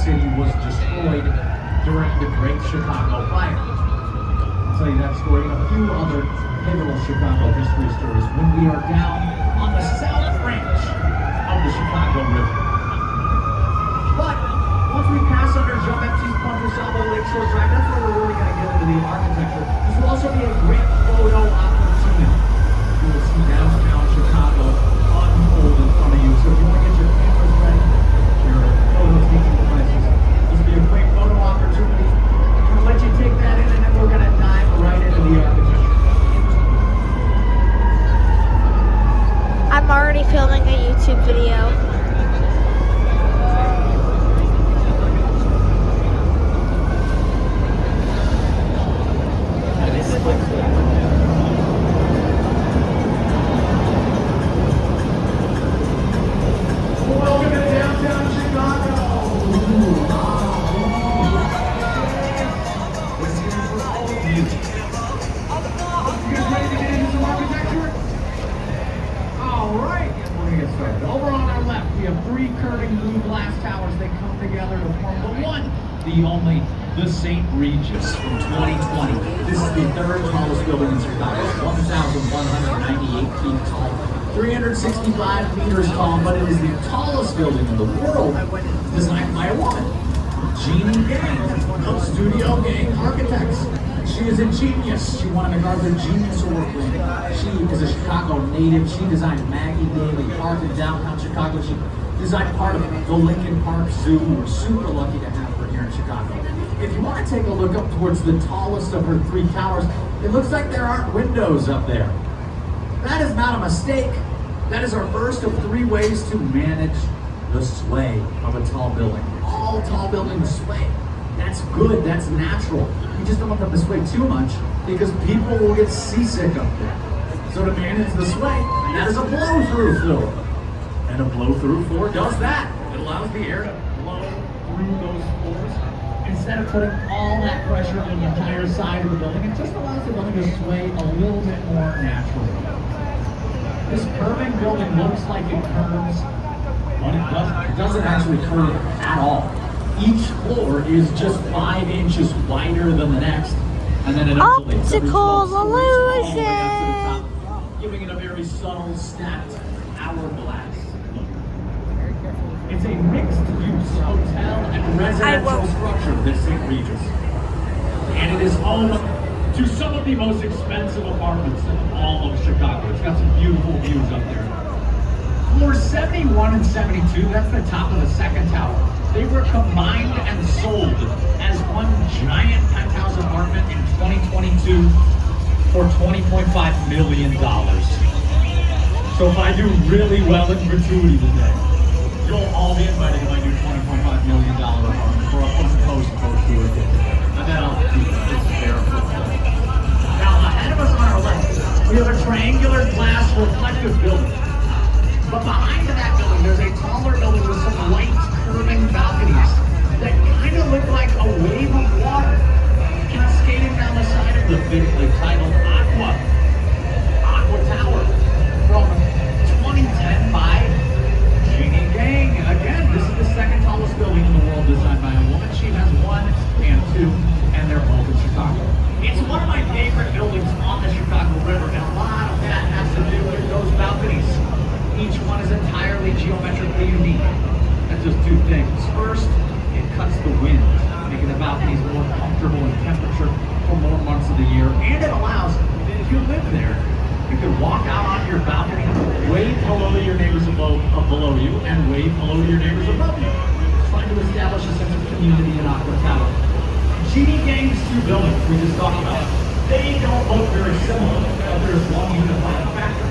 city was destroyed during the Great Chicago Fire. I'll tell you that story and a few other pivotal Chicago history stories when we are down on the South Branch of the Chicago River. But once we pass under Joe Baptiste Ponte Salvo Lakeshore Drive, that's where we're really going to get into the architecture. This will also be a great photo opportunity. You will see downtown Chicago unfold in front of you. So if you want to get your cameras ready, your photo-taking devices, this will be a great photo opportunity. I'm going to let you take that in, and then we're going to dive right into the architecture. I'm already filming a YouTube video. Welcome to downtown Chicago. We're here for all of you. You guys ready to get into some architecture? All right, we're gonna get started. Over on our left, we have three curving blue glass towers. They come together to form the one, the only, the St. Regis from 2020. This is the third tallest building in Chicago, 1,198 feet tall, 365 meters tall, but it is the tallest building in the world, designed by a woman, Jeannie Gang of Studio Gang Architects. She is a genius. She won a MacArthur Genius Award. She is a Chicago native. She designed Maggie Daley Park in downtown Chicago. She designed part of the Lincoln Park Zoo. We're super lucky to have her here in Chicago. If you want to take a look up towards the tallest of her three towers, it looks like there aren't windows up there. That is not a mistake. That is our first of three ways to manage the sway of a tall building. All tall buildings sway. That's good, that's natural. You just don't want them to sway too much because people will get seasick up there. So to manage the sway, that is a blow-through floor. And a blow-through floor does that. It allows the air to blow through those floors. Instead of putting all that pressure on the entire side of the building, it just allows the building to sway a little bit more naturally. This curving building looks like it curves, but it doesn't actually curve at all. Each floor is just 5 inches wider than the next, and then it undulates every 12 stories all the way up to the top, giving it a very subtle, stacked hourglass look. It's a mixed-use hotel and residential structure, this St. Regis. And it is home to some of the most expensive apartments in all of Chicago. It's got some beautiful views up there. Floors 71 and 72, that's the top of the second tower. They were combined and sold as one giant penthouse apartment in 2022 for $20.5 million. So if I do really well in gratuity today, you'll all be invited to my new $20.5 million apartment for a post to it. And then I'll keep it there. Now ahead of us on our left, we have a triangular glass reflective building. But behind that building, there's a taller building with some white curving balconies that kind of look like a wave of water cascading down the side of the fittingly titled Aqua Tower from 2010 by Jeannie Gang. Again, this is the second tallest building in the world designed by a woman. She has 1 and 2, and they're both in Chicago. It's one of my favorite buildings on the Chicago River, and a lot of that has to do with those balconies. Each one is entirely geometrically unique. That does two things. First, it cuts the wind, making the balconies more comfortable in temperature for more months of the year. And it allows, if you live there, you can walk out on your balcony, wave hello to your neighbors below you, and wave hello to your neighbors above you. Trying to establish a sense of community in Aqua Tower. Jeannie Gang's two buildings we just talked about, they don't look very similar, but there's one unifying factor.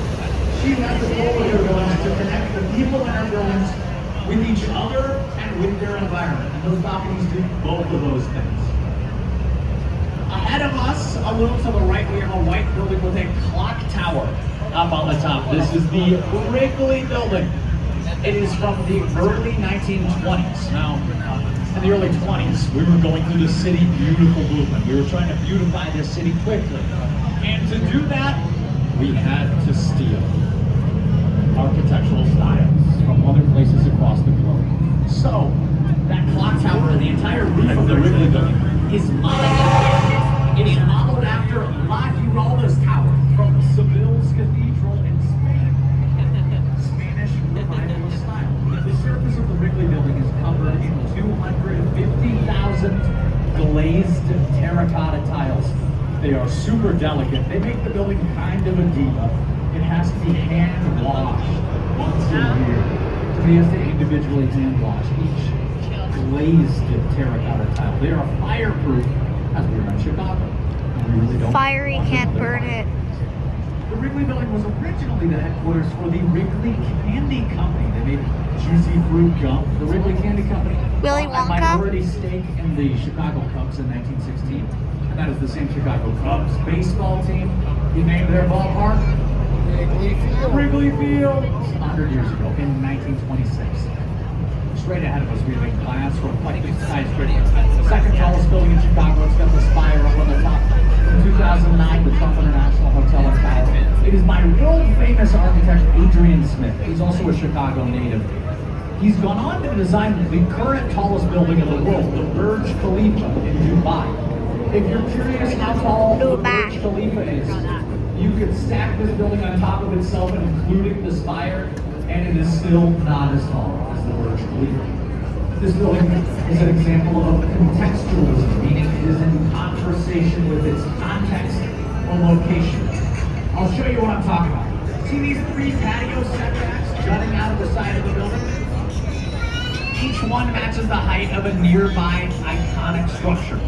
She has the goal of her buildings to connect the people in her buildings with each other and with their environment. And those balconies do both of those things. Ahead of us, a little to the right, we have a white building with a clock tower up on the top. This is the Wrigley Building. It is from the early 1920s. Now, in the early 20s, we were going through the City Beautiful movement. We were trying to beautify this city quickly. And to do that, we had to steal architectural styles from other places across the globe. So, that clock tower of the Wrigley Building is modeled. It is modeled after La Giralda's Tower from Seville's Cathedral in Spain. Spanish revivalist style. The surface of the Wrigley Building is covered in 250,000 glazed terracotta tiles. They are super delicate. They make the building kind of a diva. It has to be hand washed once a year. So he has to individually hand wash each glazed terracotta tile. They are fireproof, as we are in Chicago. We really don't Fiery, can't burn it. The Wrigley Building was originally the headquarters for the Wrigley Candy Company. They made juicy fruit gum. The Wrigley Candy Company Willy bought a Wonka? minority stake in the Chicago Cubs in 1916. And that is the same Chicago Cubs baseball team. He named their ballpark Wrigley Field 100 years ago in 1926. Straight ahead of us, we have a glass reflective skyscraper. Second tallest building in Chicago. It's got the spire up on the top. In 2009, the Trump International Hotel and Tower. It is by world-famous architect Adrian Smith. He's also a Chicago native. He's gone on to design the current tallest building in the world, the Burj Khalifa in Dubai. If you're curious how tall the Burj Khalifa is, you could stack this building on top of itself, including the spire, and it is still not as tall as the Burj Khalifa. This building is an example of contextualism, meaning it is in conversation with its context or location. I'll show you what I'm talking about. See these three patio setbacks jutting out of the side of the building? Each one matches the height of a nearby iconic structure.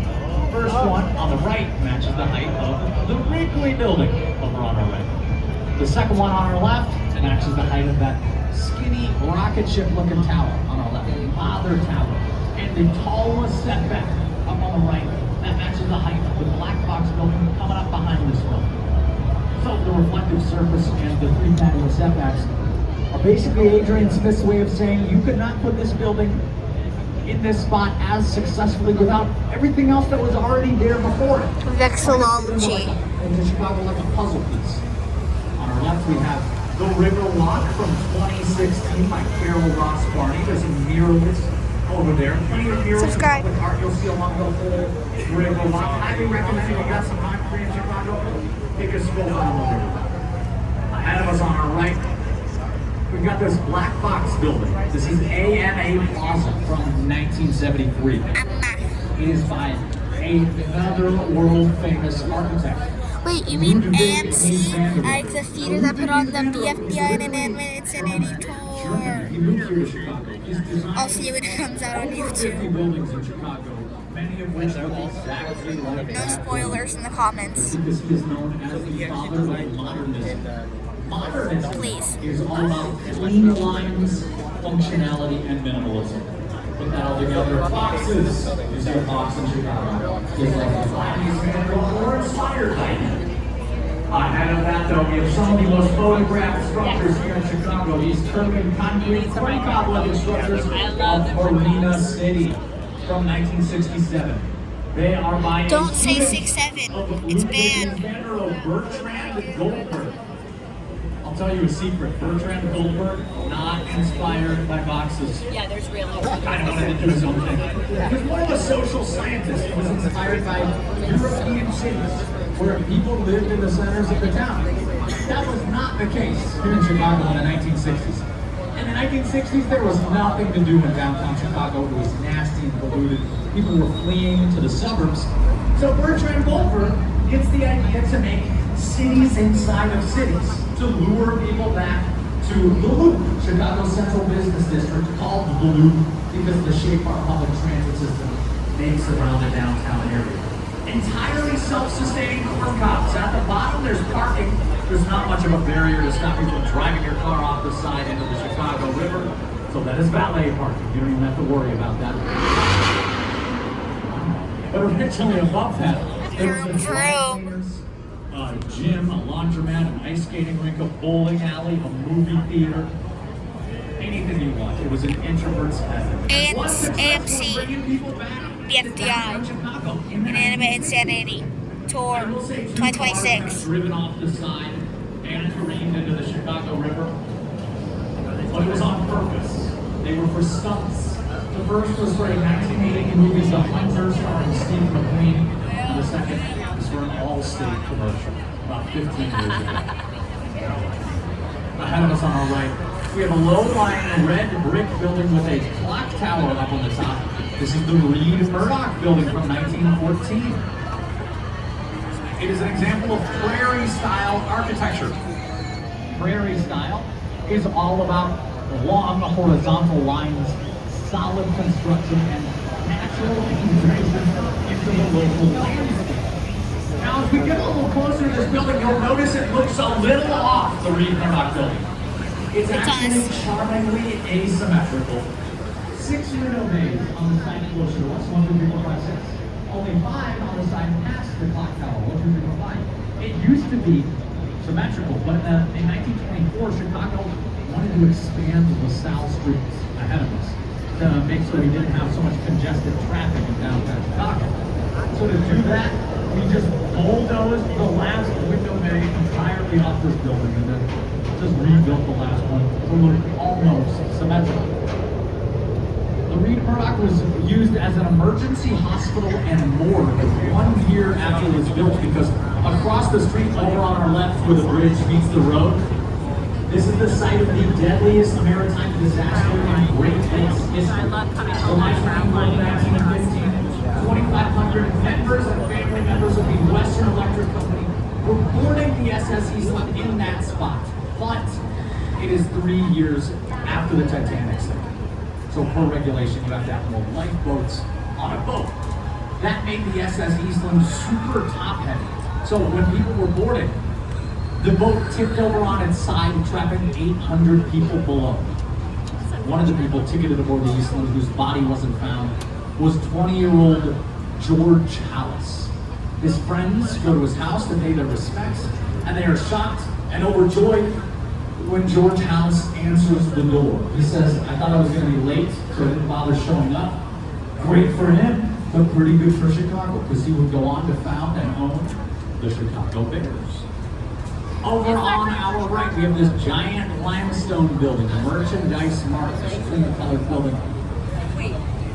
First one on the right matches the height of the Wrigley Building over on our right. The second one on our left matches the height of that skinny rocket ship looking tower on our left, Mother Tower. And the tallest setback up on the right, that matches the height of the Black Box Building coming up behind this building. So the reflective surface and the three patio setbacks are basically Adrian Smith's way of saying you could not put this building in this spot as successfully without everything else that was already there before it. Vexillology. Into Chicago like a puzzle piece. On our left we have the River Walk from 2016 by Carol Ross Barney. There's some murals over there. Plenty of murals Subscribe. with art you'll see along the whole River Walk. Highly recommend if you got some time free in Chicago, take a stroll down the river. Ahead of us on our right, we've got this Black Box building. This is ANA Plaza from 1973. It is by another world-famous architect. Wait, you mean AMC? Like the theater that put on the BFDI and It's an 80 tour. He moved here to Chicago. He's designed I'll see you when it comes out on 50 YouTube. buildings in Chicago, many of which look exactly like No that. spoilers in the comments. Because he is known as the father of modernism. Modernism Please. is all about clean lines, functionality, and minimalism. Put that all together. Boxes. You see a box in Chicago. Just like the Chinese man or inspired by him. Ahead of that, though, we have some of the most photographed structures here in Chicago. These turbine concrete pre-cobbled structures of Marina City from 1967. They are by Don't say 6'7". It's banned. Bertrand Goldberg. I'll tell you a secret. Bertrand Goldberg, not inspired by boxes. Yeah, there's really. Kind of wanted to do his own thing. He was more of a social scientist. He was inspired by European cities where people lived in the centers of the town. That was not the case here in Chicago in the 1960s. In the 1960s, there was nothing to do in downtown Chicago. It was nasty and polluted. People were fleeing to the suburbs. So Bertrand Goldberg gets the idea to make cities inside of cities to lure people back to the Loop, Chicago's central business district, called the Loop because of the shape our public transit system makes around the downtown area. Entirely self-sustaining corn cobs. At the bottom, there's parking. There's not much of a barrier to stop you from driving your car off the side into the Chicago River. So that is valet parking. You don't even have to worry about that. But originally above that, there was a a gym, a laundromat, an ice skating rink, a bowling alley, a movie theater, anything you want. It was an introvert's heaven. AMC, BFDI, Inanimate Insanity Tour 2026. Driven off the side and careened into the Chicago River. But it was on purpose. They were for stunts. The first was for a 1980 movie, The Hunter, starring Steve McQueen. And the second is for an Allstate commercial, about 15 years ago. Ahead of us on our right, we have a low-lying red brick building with a clock tower up on the top. This is the Reed Murdoch building from 1914. It is an example of prairie-style architecture. Prairie style is all about long horizontal lines, solid construction, and natural integration into the local landscape. Now, as we get a little closer to this building, you'll notice it looks a little off the Reed Murdoch building. It's actually charmingly asymmetrical. 6 window bays on the side closer to us, 1, 2, 3, 4, 5, 6. Only 5 on the side past the clock tower, 1, 2, 3, 4, 5. It used to be symmetrical, but in 1924, Chicago wanted to expand the LaSalle streets ahead of us to make sure we didn't have so much congested traffic in downtown Chicago. So to do that, we just bulldozed the last window bay entirely off this building and then just rebuilt the last one to look almost symmetrical. The Reed Murdoch was used as an emergency hospital and morgue 1 year after it was built, because across the street over on our left where the bridge meets the road, this is the site of the deadliest maritime disaster in Great Lakes history. July 21, 1915, 2,500 members and family members of the Western Electric Company were boarding the SS Eastland in that spot. But it is 3 years after the Titanic sank. So per regulation, you have to have more lifeboats on a boat. That made the SS Eastland super top-heavy. So when people were boarding, the boat tipped over on its side, trapping 800 people below. One of the people ticketed aboard the Eastland, whose body wasn't found, was 20-year-old George Hallis. His friends go to his house to pay their respects, and they are shocked and overjoyed when George Hallis answers the door. He says, "I thought I was going to be late, so I didn't bother showing up." Great for him, but pretty good for Chicago, because he would go on to found and own the Chicago Bears. Over on our right, we have this giant limestone building, the Merchandise Mart, a supreme colored building.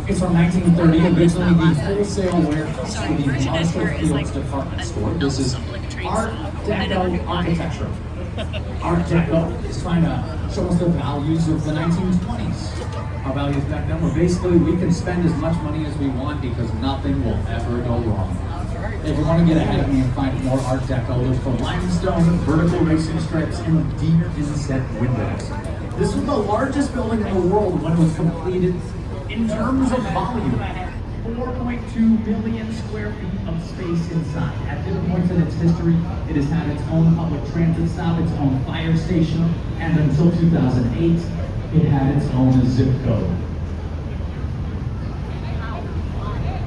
It's from 1930, originally the wholesale warehouse for the Marshall Fields department store. This is Art Deco architecture. Art Deco is trying to show us the values of the 1920s. Our values back then were basically we can spend as much money as we want because nothing will ever go wrong. If you want to get ahead of me and find more Art Deco, look for limestone, vertical racing stripes, and deep inset windows. This was the largest building in the world when it was completed in terms of volume. 4.2 million square feet of space inside. At different points in its history, it has had its own public transit stop, its own fire station, and until 2008, it had its own zip code.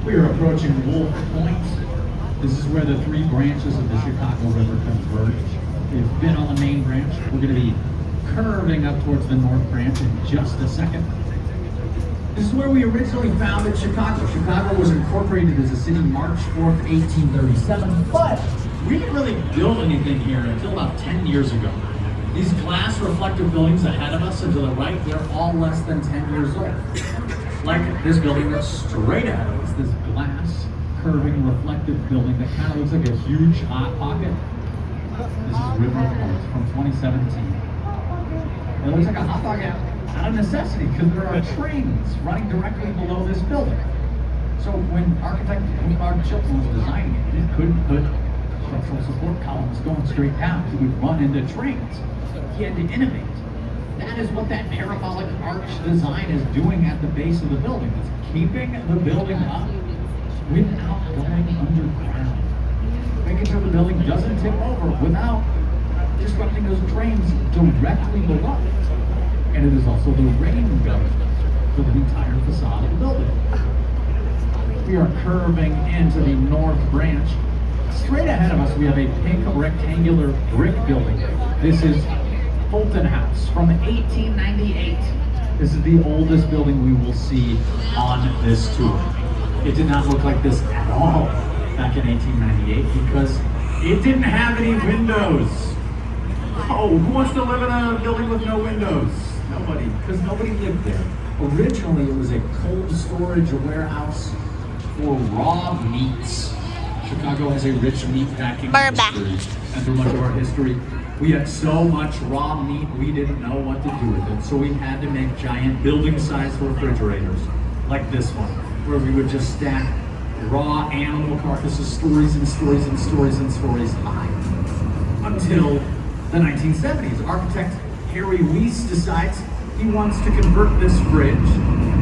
We are approaching Wolf Point. This is where the 3 branches of the Chicago River converge. We've been on the main branch. We're going to be curving up towards the north branch in just a second. This is where we originally founded Chicago. Chicago was incorporated as a city March 4th, 1837, but we didn't really build anything here until about 10 years ago. These glass reflective buildings ahead of us and to the right, they're all less than 10 years old. Like this building that's straight ahead of us, this glass curving reflective building that kind of looks like a huge hot pocket. This is River Point from 2017. It looks like a hot dog out of necessity because there are trains running directly below this building. So when architect Art Chilton was designing it, he couldn't put structural support columns going straight down. He would run into trains. He had to innovate. That is what that parabolic arch design is doing at the base of the building. It's keeping the building up without going underground. Making sure the building doesn't tip over without disrupting those trains directly below. And it is also the rain guard for the entire facade of the building. We are curving into the north branch. Straight ahead of us, we have a pink rectangular brick building. This is Fulton House from 1898. This is the oldest building we will see on this tour. It did not look like this at all back in 1898 because it didn't have any windows. Oh, who wants to live in a building with no windows? Nobody, because nobody lived there. Originally, it was a cold storage warehouse for raw meats. Chicago has a rich meat packing Burba. history, and through much of our history, we had so much raw meat we didn't know what to do with it. So we had to make giant building-sized refrigerators, like this one, where we would just stack raw animal carcasses, stories and stories and stories and stories high. Until the 1970s, architect Harry Weiss decides he wants to convert this fridge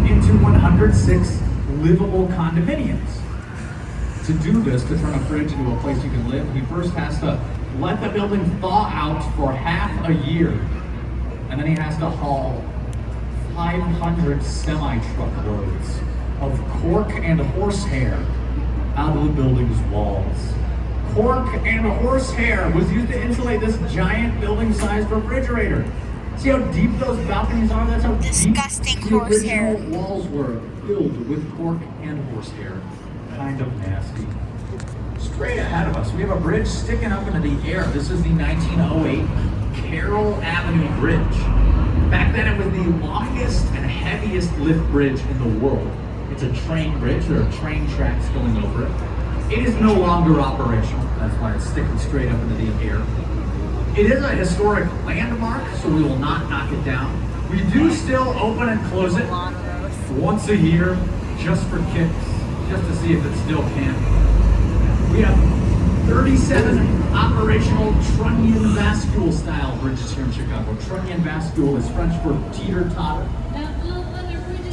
into 106 livable condominiums. To do this, to turn a fridge into a place you can live, he first has to let the building thaw out for half a year, and then he has to haul 500 semi-truckloads of cork and horsehair out of the building's walls. Cork and horsehair was used to insulate this giant building-sized refrigerator. See how deep those balconies are? That's how Disgusting deep the horsehair. original walls were, filled with cork and horsehair. Kind of nasty. Straight ahead of us, we have a bridge sticking up into the air. This is the 1908 Carroll Avenue Bridge. Back then, it was the longest and heaviest lift bridge in the world. It's a train bridge. There are train tracks going over it. It is no longer operational. That's why it's sticking straight up into the air. It is a historic landmark, so we will not knock it down. We do still open and close it once a year, just for kicks, just to see if it still can. We have 37 operational trunnion bascule style bridges here in Chicago. Trunnion bascule is French for teeter-totter.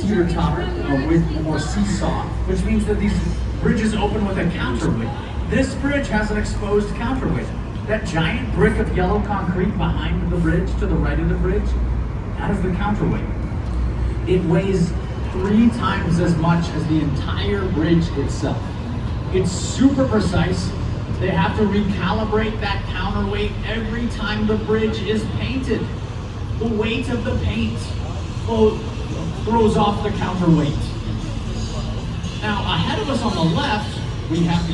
Teeter-totter, with or seesaw, which means that these bridges open with a counterweight. This bridge has an exposed counterweight. That giant brick of yellow concrete behind the bridge, to the right of the bridge, that is the counterweight. It weighs 3 times as much as the entire bridge itself. It's super precise. They have to recalibrate that counterweight every time the bridge is painted. The weight of the paint throws off the counterweight. Now, ahead of us on the left, we have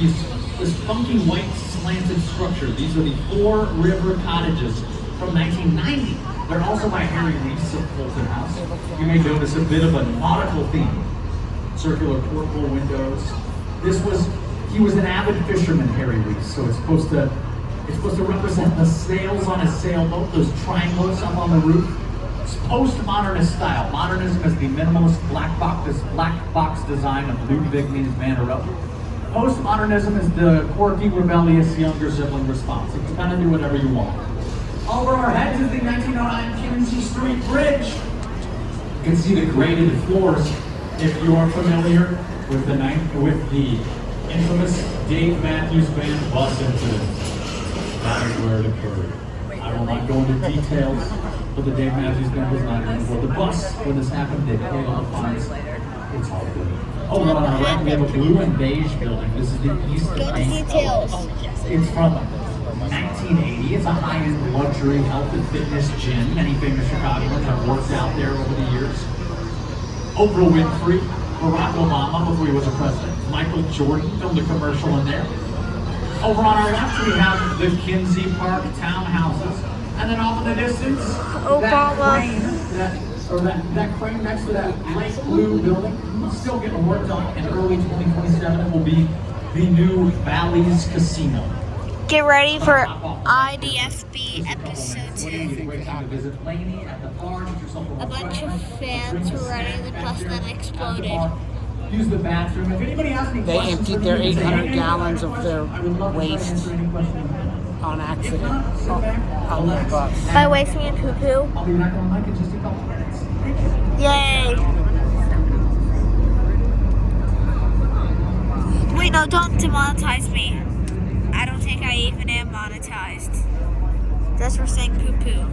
this funky white slanted structure. These are the Four River Cottages from 1990. They're also by Harry Weiss of Fulton House. You may notice a bit of a nautical theme. Circular porthole windows. He was an avid fisherman, Harry Weiss, so it's supposed to represent the sails on a sailboat, those triangles up on the roof. It's postmodernist style. Modernism is the minimalist black box design of Ludwig Mies van der Rohe. Postmodernism is the quirky, rebellious younger sibling response. You can kind of do whatever you want. Over our heads is the 1909 Kinsey Street Bridge. You can see the graded floors if you are familiar with the infamous Dave Matthews Band bus incident. That is where it occurred. I will not go into details, but the Dave Matthews Band was not even aboard the bus when this happened. They paid all the fines. It's all good. Over on our right, we have a blue and beige building. This is the East Bank. Details. It's from 1980. It's a high-end luxury health and fitness gym. Many famous Chicagoans have worked out there over the years. Oprah Winfrey, Barack Obama before he was a president, Michael Jordan filmed a commercial in there. Over on our left, we have the Kinsey Park townhouses. And then off in the distance, that crane next to that light blue building, still getting worked on. In early 2027, it will be the new Bally's Casino. Get ready for IDFB episode 2. A bunch of fans were riding the bus that exploded. Use the bathroom. If anybody has any They questions emptied for their me, 800 gallons of their I would love to waste answer any questions. on accident on the bus. By wasting a poo-poo. I'll be back on mic in just a couple minutes. Thank you. Yay. Wait, no, don't demonetize me. I don't think I even am monetized. Just for saying poo-poo.